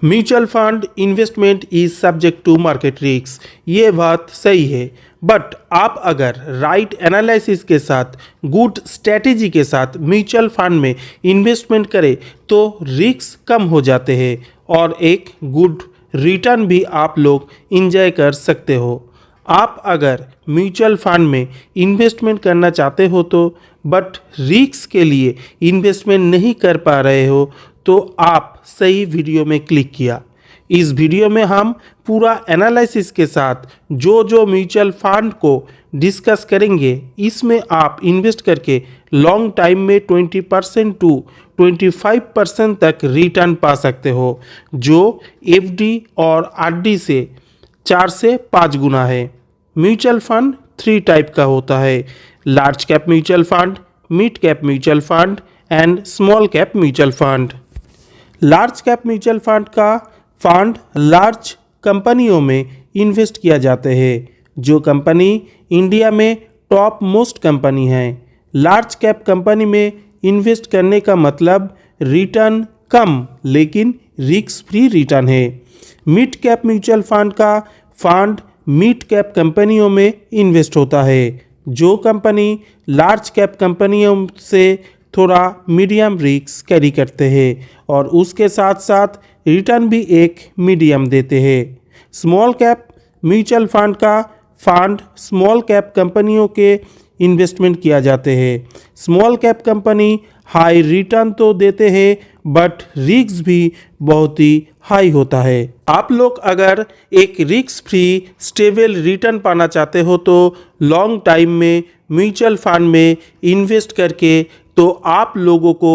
Mutual fund investment is subject to market risk. ये बात सही है, बट आप अगर राइट एनालिसिस के साथ, गुड स्ट्रेटेजी के साथ म्यूचुअल फंड में इन्वेस्टमेंट करें तो रिस्क कम हो जाते हैं और एक गुड रिटर्न भी आप लोग इंजॉय कर सकते हो। आप अगर म्यूचुअल फंड में इन्वेस्टमेंट करना चाहते हो तो बट रिस्क के लिए इन्वेस्टमेंट नहीं कर पा रहे हो तो आप सही वीडियो में क्लिक किया। इस वीडियो में हम पूरा एनालिसिस के साथ जो म्यूचुअल फंड को डिस्कस करेंगे, इसमें आप इन्वेस्ट करके लॉन्ग टाइम में 20% टू 25% तक रिटर्न पा सकते हो, जो एफडी और आरडी से 4 से 5 गुना है। म्यूचुअल फंड 3 टाइप का होता है: large cap mutual fund, mid cap mutual fund and small cap mutual fund. Large cap mutual fund का फंड लार्ज कंपनियों में इन्वेस्ट किया जाते हैं, जो कंपनी इंडिया में टॉप मोस्ट कंपनी है। लार्ज कैप कंपनी में इन्वेस्ट करने का मतलब रिटर्न कम लेकिन रिस्क फ्री रिटर्न है। मिड कैप म्यूचुअल फंड का फंड मिड कैप कंपनियों में इन्वेस्ट होता है, जो कंपनी लार्ज कैप कंपनियों से थोड़ा मीडियम रिस्क कैरी करते हैं और उसके साथ साथ रिटर्न भी एक मीडियम देते हैं। स्मॉल कैप म्यूचुअल फंड का फंड स्मॉल कैप कंपनियों के इन्वेस्टमेंट किया जाते हैं। Small cap company high return तो देते हैं बट रिस्क भी बहुत ही हाई होता है। आप लोग अगर एक रिस्क फ्री स्टेबल रिटर्न पाना चाहते हो तो लॉन्ग टाइम में म्यूचुअल फंड में इन्वेस्ट करके तो आप लोगों को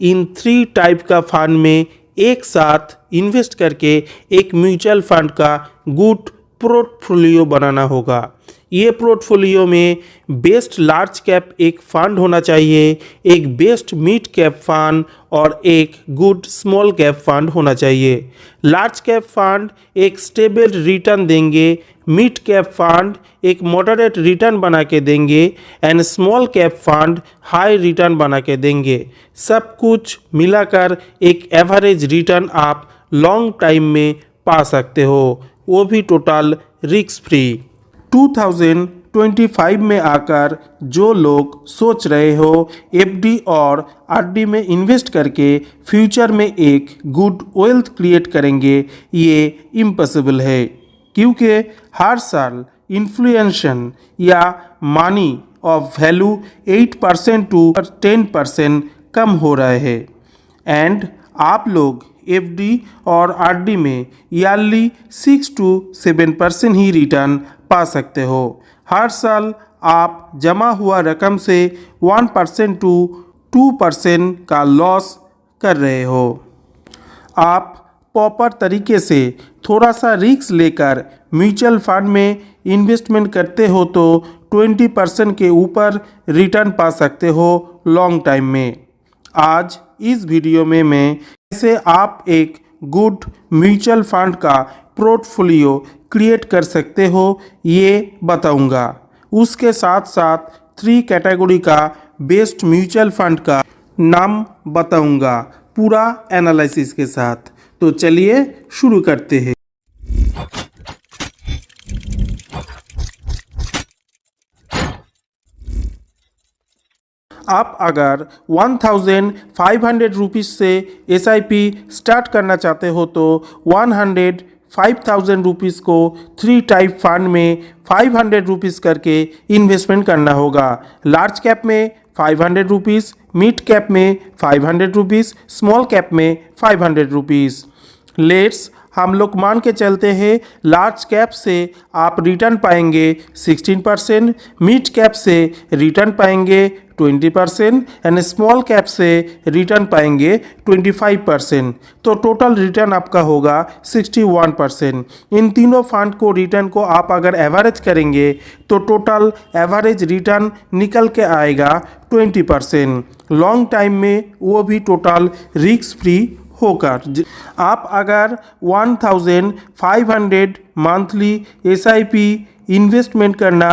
इन 3 टाइप का फंड में एक साथ इन्वेस्ट करके एक म्यूचुअल फंड का गुड पोर्टफोलियो बनाना होगा। ये पोर्टफोलियो में बेस्ट लार्ज कैप एक फंड होना चाहिए, एक बेस्ट मिड कैप फंड और एक गुड स्मॉल कैप फंड होना चाहिए। लार्ज कैप फंड एक स्टेबल रिटर्न देंगे, मिड कैप फंड एक मॉडरेट रिटर्न बना के देंगे and small cap fund high return बना के देंगे। सब कुछ मिलाकर एक एवरेज रिटर्न आप लॉन्ग टाइम में पा सकते हो, वो भी टोटल रिस्क फ्री। 2025 में आकर जो लोग सोच रहे हो एफडी और आरडी में इन्वेस्ट करके फ्यूचर में एक गुड वेल्थ क्रिएट करेंगे, ये इम्पॉसिबल है, क्योंकि हर साल इन्फ्लेशन या मनी ऑफ वैल्यू 8% टू 10% कम हो रहे हैं एंड आप लोग एफडी और आरडी में ईयरली 6 to 7% ही रिटर्न पा सकते हो। हर साल आप जमा हुआ रकम से 1% टू 2% का लॉस कर रहे हो। आप प्रॉपर तरीके से थोड़ा सा रिस्क लेकर म्यूचुअल फंड में इन्वेस्टमेंट करते हो तो 20% के ऊपर रिटर्न पा सकते हो लॉन्ग टाइम में। आज इस वीडियो में मैं कैसे आप एक गुड म्यूचुअल फंड का पोर्टफोलियो क्रिएट कर सकते हो ये बताऊंगा। उसके साथ साथ 3 कैटेगरी का बेस्ट म्यूचुअल फंड का नाम बताऊंगा पूरा एनालिसिस के साथ। तो चलिए शुरू करते हैं। आप अगर 1500 रुपीज़ से एसआईपी स्टार्ट करना चाहते हो तो 105,000 रुपीज़ को 3 टाइप फंड में 500 रुपीज़ करके इन्वेस्टमेंट करना होगा। लार्ज कैप में 500 रुपीज़, मिड कैप में 500 रुपीज़, स्मॉल कैप में 500 रुपीज़। लेट्स हम लोग मान के चलते हैं लार्ज कैप से आप रिटर्न पाएंगे 16%, मिड कैप से रिटर्न पाएंगे 20% एंड स्मॉल कैप से रिटर्न पाएंगे 25%। तो टोटल रिटर्न आपका होगा 61%। इन तीनों फंड को रिटर्न को आप अगर एवरेज करेंगे तो टोटल एवरेज रिटर्न निकल के आएगा 20%। लॉन्ग टाइम में वो भी टोटल रिस्क फ्री होकर। आप अगर 1500 मंथली एसआईपी इन्वेस्टमेंट करना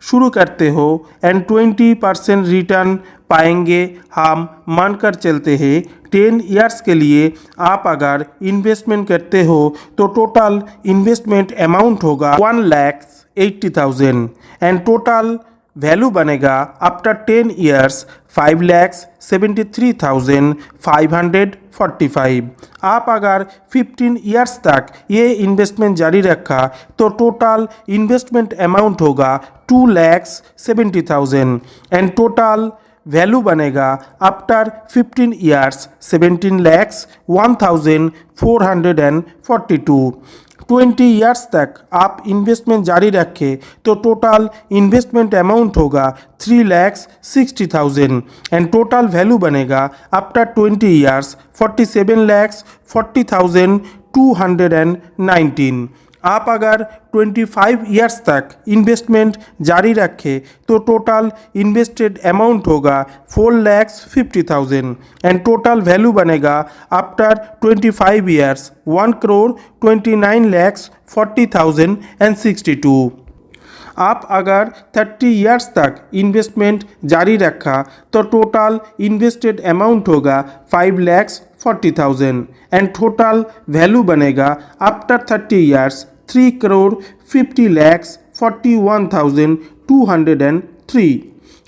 शुरू करते हो एंड 20% रिटर्न पाएंगे, हम मानकर चलते हैं 10 ईयर्स के लिए आप अगर इन्वेस्टमेंट करते हो तो टोटल इन्वेस्टमेंट अमाउंट होगा 1,80,000 एंड टोटल वैल्यू बनेगा आफ्टर 10 ईयर्स 5,73,545। आप अगर 15 ईयर्स तक ये इन्वेस्टमेंट जारी रखा तो टोटल इन्वेस्टमेंट अमाउंट होगा 2,70,000 एंड टोटल वैल्यू बनेगा आफ्टर 15 ईयर्स 17,01,442। 20 ईयर्स तक आप इन्वेस्टमेंट जारी रखें तो टोटल इन्वेस्टमेंट अमाउंट होगा 3,60,000 एंड टोटल वैल्यू बनेगा आफ्टर 20 ईयर्स 47,40,219। आप अगर 25 ईयर्स तक इन्वेस्टमेंट जारी रखें तो टोटल इन्वेस्टेड अमाउंट होगा 4,50,000 एंड टोटल वैल्यू बनेगा आफ्टर 25 ईयर्स 1,29,40,062। आप अगर 30 ईयर्स तक इन्वेस्टमेंट जारी रखा तो टोटल इन्वेस्टेड अमाउंट होगा 5,40,000 एंड टोटल वैल्यू बनेगा after 30 years 3,50,41,203।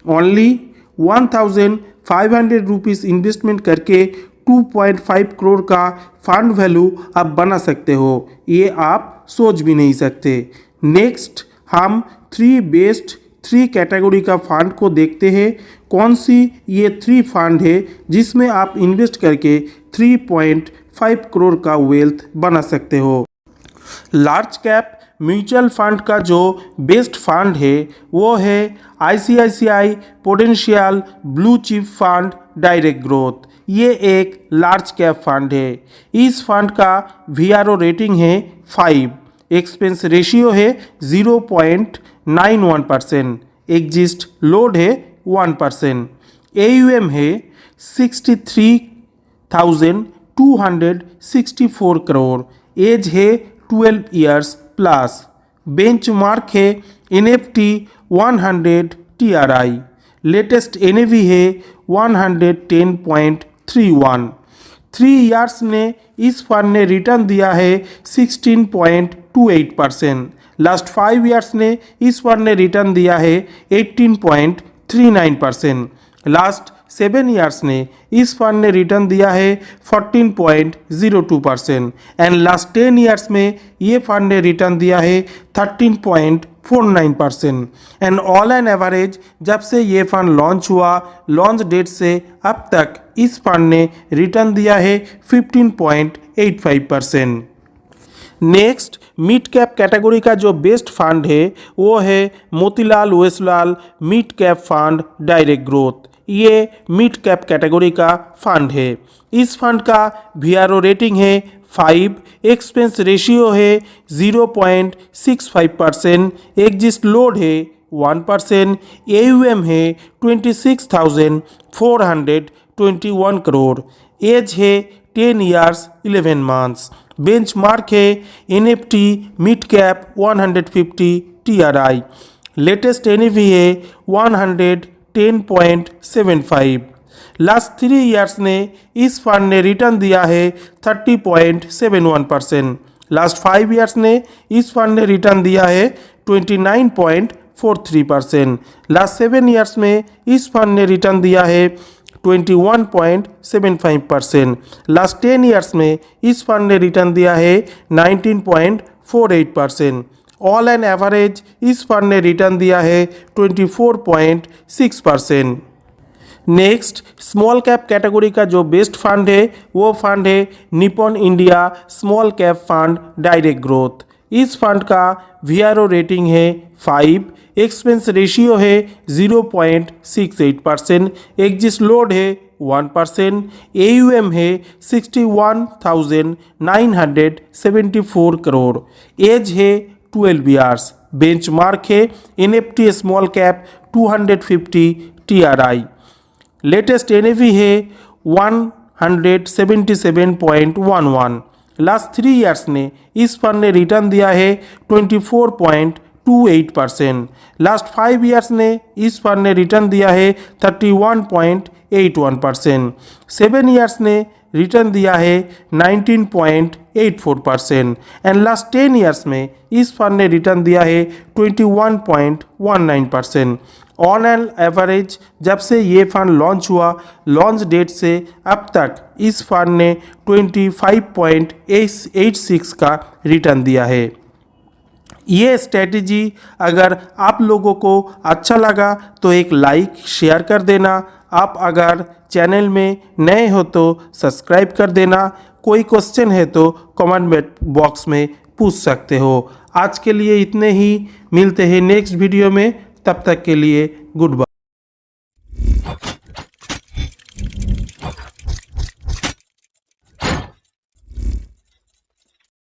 Only 1,500 rupees investment करके 2.5 करोड़ का फंड वैल्यू आप बना सकते हो, ये आप सोच भी नहीं सकते। नेक्स्ट हम 3 कैटेगरी का फंड को देखते हैं। कौन सी ये 3 फंड है जिसमें आप इन्वेस्ट करके 3.5 करोड़ का वेल्थ बना सकते हो। लार्ज कैप म्यूचुअल फंड का जो बेस्ट फंड है वो है ICICI potential blue chip fund direct growth. ये एक लार्ज कैप फंड है। इस फंड का VRO रेटिंग है 5, एक्सपेंस रेशियो है 0.91%, एग्जिस्ट लोड है 1%, AUM है 63,264 करोड़, एज है 12 ईयर्स प्लस, बेंचमार्क है NFT 100 TRI, लेटेस्ट NAV है 110.31। 3 ईयर्स में इस फंड ने रिटर्न दिया है 16.28%। लास्ट 5 ईयर्स में इस फंड ने रिटर्न दिया है 18.39%। लास्ट 7 ईयर्स ने इस फंड ने रिटर्न दिया है 14.02% एंड लास्ट 10 ईयर्स में ये फंड ने रिटर्न दिया है 13.49% एंड ऑल एन एवरेज जब से ये फंड लॉन्च हुआ, लॉन्च डेट से अब तक इस फंड ने रिटर्न दिया है 15.85%। नेक्स्ट मिड कैप कैटेगरी का जो बेस्ट फंड है वो है Motilal Oswal mid cap fund direct growth. ये मिड कैप कैटेगरी का फंड है। इस फंड का VRO रेटिंग है 5, एक्सपेंस रेशियो है 0.65%, एग्जिस्ट लोड है 1%, AUM है 26,421 करोड़, एज है 10 ईयर्स 11 मंथ्स, बेंचमार्क है NFT mid cap 150 TRI, latest NAV है 110.75। लास्ट 3 ईयर्स ने इस फंड ने रिटर्न दिया है 30.71%। लास्ट 5 ईयर्स ने इस फंड ने रिटर्न दिया है 29.43%। लास्ट 7 ईयर्स में इस फंड ने रिटर्न दिया है 21.75%। लास्ट 10 ईयर्स में इस फंड ने रिटर्न दिया है 19.48%। ऑल एन एवरेज इस फंड ने रिटर्न दिया है 24.6%। नेक्स्ट स्मॉल कैप कैटेगरी का जो बेस्ट फंड है वो फंड है Nippon India small cap fund direct growth. इस फंड का VRO रेटिंग है 5, एक्सपेंस रेशियो है 0.68%, एग्जिस्ट लोड है 1%, AUM है 61,974 करोड़, एज है 12 ईयर्स, बेंचमार्क है NFT small cap 250 TRI, latest NAV है 177.11। लास्ट 3 ईयर्स ने इस फंड ने रिटर्न दिया है 24.28%। लास्ट 5 ईयर्स ने इस फंड ने रिटर्न दिया है 31.81%। 7 ईयर्स ने रिटर्न दिया है 19.84% एंड लास्ट 10 ईयर्स में इस फंड ने रिटर्न दिया है 21.19%। ऑन एन एवरेज जब से ये फंड लॉन्च हुआ, लॉन्च डेट से अब तक इस फंड ने 25.86 का रिटर्न दिया है। ये स्ट्रेटजी अगर आप लोगों को अच्छा लगा तो एक लाइक शेयर कर देना। आप अगर चैनल में नए हो तो सब्सक्राइब कर देना। कोई क्वेश्चन है तो कमेंट बॉक्स में पूछ सकते हो। आज के लिए इतने ही, मिलते हैं नेक्स्ट वीडियो में, तब तक के लिए गुड बाय।